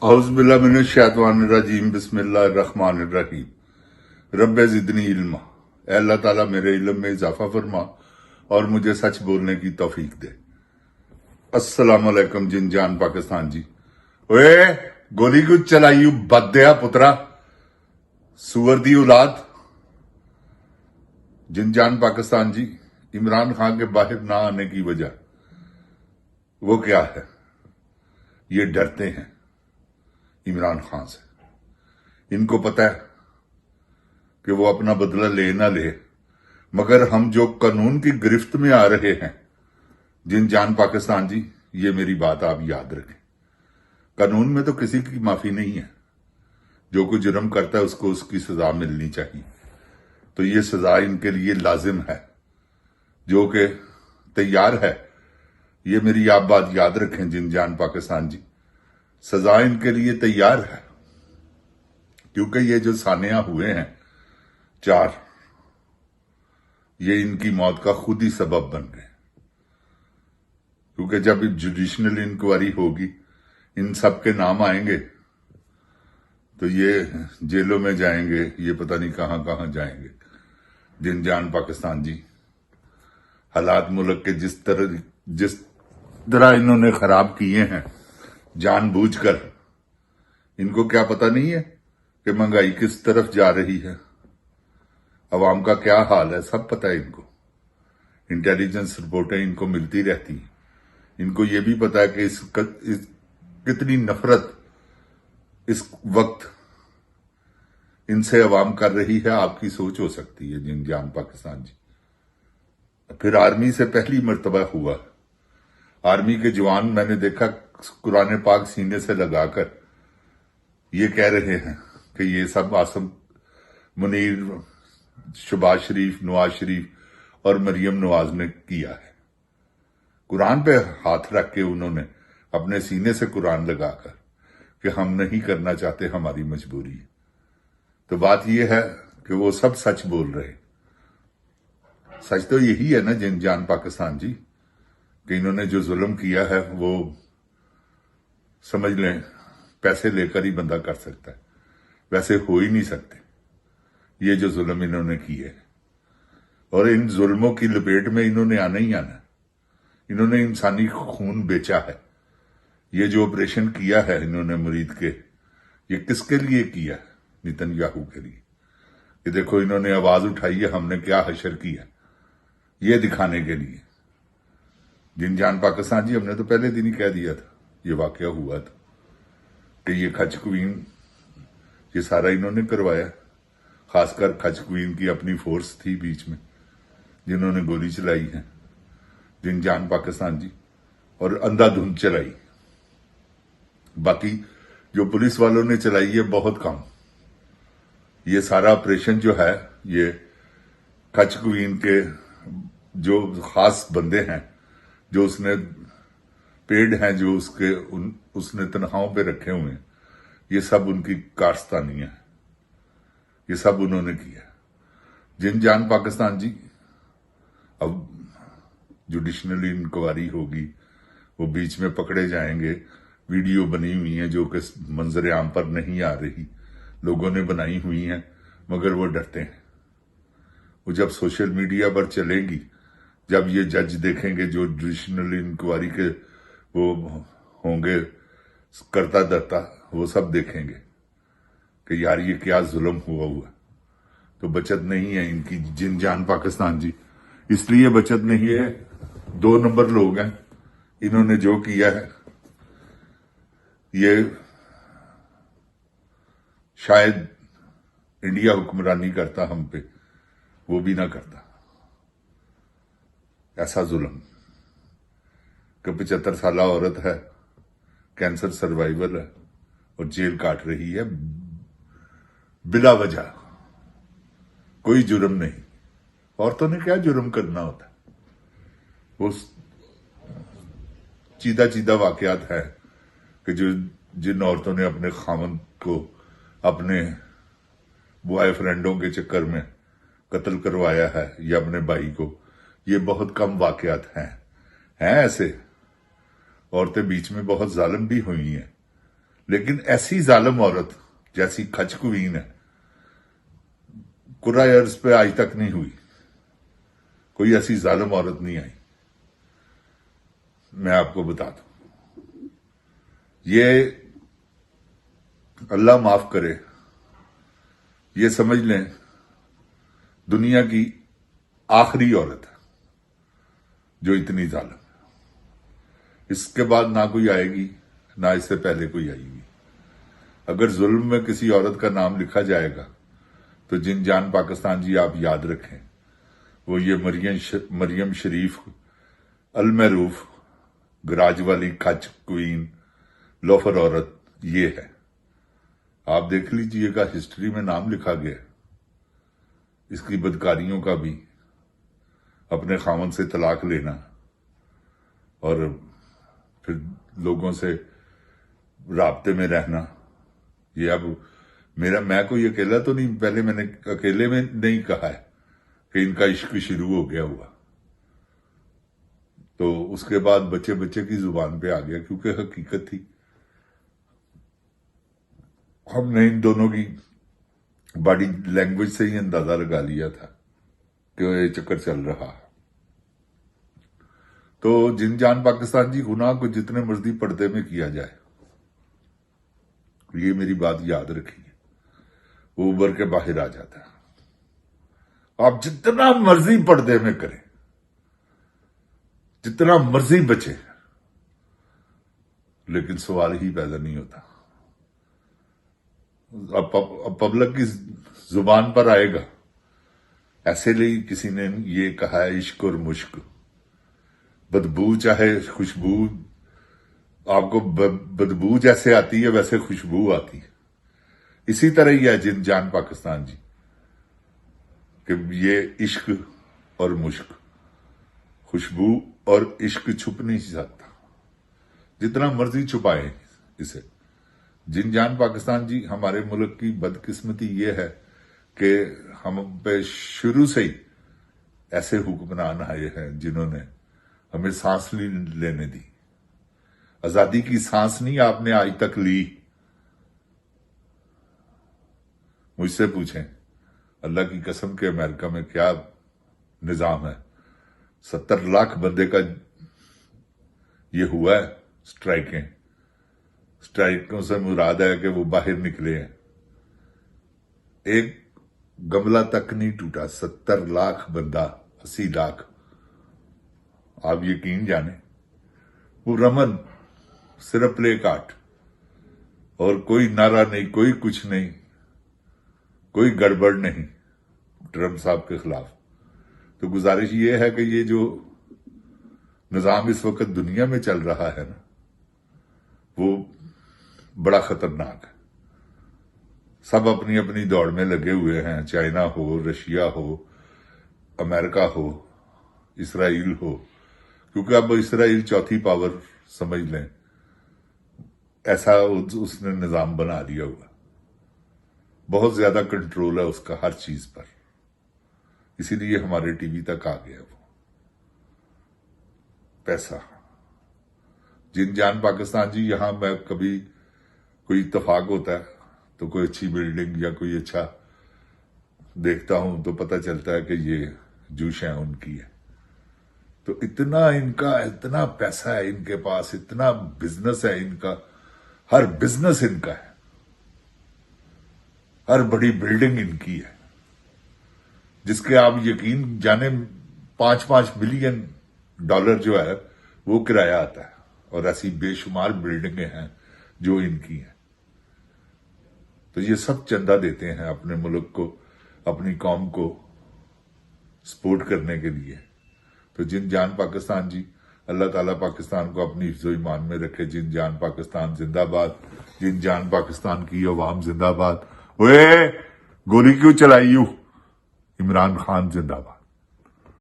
اعوذ باللہ من الشیطان الرجیم بسم اللہ الرحمن الرحیم رب زدنی علما۔ اے اللہ تعالیٰ میرے علم میں اضافہ فرما اور مجھے سچ بولنے کی توفیق دے۔ السلام علیکم جن جان پاکستان جی۔ اوے گولی کیوں چلائی بد دیا پترا، سور دی اولاد۔ جن جان پاکستان جی، عمران خان کے باہر نہ آنے کی وجہ وہ کیا ہے؟ یہ ڈرتے ہیں عمران خان سے۔ ان کو پتہ ہے کہ وہ اپنا بدلہ لے نہ لے، مگر ہم جو قانون کی گرفت میں آ رہے ہیں جن جان پاکستان جی، یہ میری بات آپ یاد رکھیں۔ قانون میں تو کسی کی معافی نہیں ہے، جو کوئی جرم کرتا ہے اس کو اس کی سزا ملنی چاہیے، تو یہ سزا ان کے لیے لازم ہے، جو کہ تیار ہے۔ یہ میری آپ بات یاد رکھیں جن جان پاکستان جی، سزا ان کے لیے تیار ہے، کیونکہ یہ جو سانحہ ہوئے ہیں 4، یہ ان کی موت کا خود ہی سبب بن گئے، کیونکہ جب جوڈیشنل انکوائری ہوگی ان سب کے نام آئیں گے تو یہ جیلوں میں جائیں گے، یہ پتہ نہیں کہاں کہاں جائیں گے۔ جن جان پاکستان جی، حالات ملک کے جس طرح انہوں نے خراب کیے ہیں جان بوجھ کر، ان کو کیا پتہ نہیں ہے کہ مہنگائی کس طرف جا رہی ہے، عوام کا کیا حال ہے، سب پتہ ہے ان کو۔ انٹیلیجنس رپورٹیں ان کو ملتی رہتی ہیں، ان کو یہ بھی پتہ ہے کہ کتنی نفرت اس وقت ان سے عوام کر رہی ہے، آپ کی سوچ ہو سکتی ہے جن جان پاکستان جی۔ پھر آرمی سے پہلی مرتبہ ہوا، آرمی کے جوان میں نے دیکھا قرآن پاک سینے سے لگا کر یہ کہہ رہے ہیں کہ یہ سب عاصم منیر، شہباز شریف، نواز شریف اور مریم نواز نے کیا ہے۔ قرآن پہ ہاتھ رکھ کے انہوں نے اپنے سینے سے قرآن لگا کر کہ ہم نہیں کرنا چاہتے، ہماری مجبوری ہے۔ تو بات یہ ہے کہ وہ سب سچ بول رہے، سچ تو یہی ہے نا جن جان پاکستان جی، کہ انہوں نے جو ظلم کیا ہے وہ سمجھ لیں پیسے لے کر ہی بندہ کر سکتا ہے، ویسے ہو ہی نہیں سکتے یہ جو ظلم انہوں نے کیے، اور ان ظلموں کی لپیٹ میں انہوں نے آنا ہی آنا۔ انہوں نے انسانی خون بیچا ہے، یہ جو آپریشن کیا ہے انہوں نے مرید کے، یہ کس کے لیے کیا ہے؟ نیتن یاہو کے لیے، کہ دیکھو انہوں نے آواز اٹھائی ہے، ہم نے کیا حشر کیا، یہ دکھانے کے لیے۔ جن جان پاکستان جی، ہم نے تو پہلے دن ہی کہہ دیا تھا یہ واقعہ ہوا تھا کہ یہ کھچ کوین، یہ سارا انہوں نے کروایا، خاص کر کھچ کوین کی اپنی فورس تھی بیچ میں جنہوں نے گولی چلائی ہے جن جان پاکستان جی، اور اندھا دھند چلائی۔ باقی جو پولیس والوں نے چلائی ہے بہت کم۔ یہ سارا آپریشن جو ہے یہ کھچ کوین کے جو خاص بندے ہیں، جو اس نے پیڈ ہیں، جو اس نے تنخواہوں پہ رکھے ہوئے ہیں، یہ سب ان کی کارستانیاں ہیں، یہ سب انہوں نے کیا۔ جن جان پاکستان جی، اب جوڈیشنل انکوائری ہوگی، وہ بیچ میں پکڑے جائیں گے، ویڈیو بنی ہوئی ہیں جو کہ منظر عام پر نہیں آ رہی، لوگوں نے بنائی ہوئی ہیں، مگر وہ ڈرتے ہیں۔ وہ جب سوشل میڈیا پر چلیں گی، جب یہ جج دیکھیں گے جو جوڈیشنل انکوائری کے وہ ہوں گے کرتا درتا، وہ سب دیکھیں گے کہ یار یہ کیا ظلم ہوا، تو بچت نہیں ہے ان کی جن جان پاکستان جی۔ اس لیے بچت نہیں ہے، 2 نمبر لوگ ہیں، انہوں نے جو کیا ہے یہ شاید انڈیا حکمرانی کرتا ہم پہ، وہ بھی نہ کرتا ایسا ظلم کہ 75 سالہ عورت ہے، کینسر سروائیور ہے اور جیل کاٹ رہی ہے بلا وجہ، کوئی جرم نہیں۔ عورتوں نے کیا جرم کرنا ہوتا ہے؟ وہ چیدہ واقعات ہیں کہ جن عورتوں نے اپنے خامند کو اپنے بوائے فرینڈوں کے چکر میں قتل کروایا ہے، یا اپنے بھائی کو، یہ بہت کم واقعات ہیں ایسے۔ عورتیں بیچ میں بہت ظالم بھی ہوئی ہیں، لیکن ایسی ظالم عورت جیسی کھچ کوین ہے کرۂ ارض پہ آج تک نہیں ہوئی. کوئی ایسی ظالم عورت نہیں آئی. میں آپ کو بتا دوں، یہ اللہ معاف کرے، یہ سمجھ لیں دنیا کی آخری عورت ہے جو اتنی ظالم ہے. اس کے بعد نہ کوئی آئے گی، نہ اس سے پہلے کوئی آئی گی. اگر ظلم میں کسی عورت کا نام لکھا جائے گا تو جن جان پاکستان جی آپ یاد رکھیں، وہ یہ مریم شریف المعروف گراج والی کھچ کوئین لوفر عورت یہ ہے. آپ دیکھ لیجئے گا ہسٹری میں نام لکھا گیا اس کی بدکاریوں کا بھی، اپنے خاوند سے طلاق لینا اور پھر لوگوں سے رابطے میں رہنا. یہ اب میں کوئی اکیلا تو نہیں، پہلے میں نے اکیلے میں نہیں کہا ہے کہ ان کا عشق شروع ہو گیا ہوا، تو اس کے بعد بچے کی زبان پہ آ گیا کیونکہ حقیقت تھی. ہم نے ان دونوں کی باڈی لینگویج سے ہی اندازہ لگا لیا تھا کہ یہ چکر چل رہا ہے. تو جن جان پاکستان جی گناہ کو جتنے مرضی پردے میں کیا جائے، یہ میری بات یاد رکھیے، وہ ابھر کے باہر آ جاتا ہے. آپ جتنا مرضی پردے میں کریں، جتنا مرضی بچے، لیکن سوال ہی پیدا نہیں ہوتا. اب پبلک کی زبان پر آئے گا. ایسے لیے کسی نے یہ کہا ہے عشق اور مشک، بدبو چاہے خوشبو، آپ کو بدبو جیسے آتی ہے ویسے خوشبو آتی ہے. اسی طرح ہی ہے جن جان پاکستان جی کہ یہ عشق اور مشک، خوشبو اور عشق چھپ نہیں سکتا، جتنا مرضی چھپائیں اسے. جن جان پاکستان جی ہمارے ملک کی بدقسمتی یہ ہے کہ ہم پہ شروع سے ہی ایسے حکمران آئے ہیں جنہوں نے ہمیں سانس نہیں لینے دی. آزادی کی سانس نہیں آپ نے آج تک لی. مجھ سے پوچھیں اللہ کی قسم کے امریکہ میں کیا نظام ہے. 70 لاکھ بندے کا یہ ہوا ہے اسٹرائکوں سے مراد ہے کہ وہ باہر نکلے ہیں. ایک گملہ تک نہیں ٹوٹا. 70 لاکھ بندہ، 80 لاکھ. آپ یقین جانیں وہ رمن صرف پلے کارٹ، اور کوئی نعرہ نہیں، کوئی کچھ نہیں، کوئی گڑبڑ نہیں ٹرمپ صاحب کے خلاف. تو گزارش یہ ہے کہ یہ جو نظام اس وقت دنیا میں چل رہا ہے نا، وہ بڑا خطرناک ہے. سب اپنی اپنی دوڑ میں لگے ہوئے ہیں، چائنا ہو، رشیا ہو، امریکہ ہو، اسرائیل ہو، کیونکہ اب اسرائیل چوتھی پاور سمجھ لیں، ایسا اس نے نظام بنا دیا ہوا. بہت زیادہ کنٹرول ہے اس کا ہر چیز پر، اسی لیے ہمارے ٹی وی تک آ گیا وہ پیسہ. جن جان پاکستان جی یہاں میں کبھی کوئی اتفاق ہوتا ہے تو کوئی اچھی بلڈنگ یا کوئی اچھا دیکھتا ہوں تو پتہ چلتا ہے کہ یہ جوشیں ان کی ہے. تو اتنا پیسہ ہے ان کے پاس، اتنا بزنس ہے ان کا، ہر بزنس ان کا ہے، ہر بڑی بلڈنگ ان کی ہے جس کے آپ یقین جانے 5-5 بلین ڈالر جو ہے وہ کرایہ آتا ہے، اور ایسی بے شمار بلڈنگیں ہیں جو ان کی ہیں. تو یہ سب چندہ دیتے ہیں اپنے ملک کو، اپنی قوم کو سپورٹ کرنے کے لیے. تو جن جان پاکستان جی، اللہ تعالیٰ پاکستان کو اپنی حفظ و ایمان میں رکھے. جن جان پاکستان زندہ باد. جن جان پاکستان کی عوام زندہ باد. اوئے گولی کیوں چلائی؟ عمران خان زندہ باد.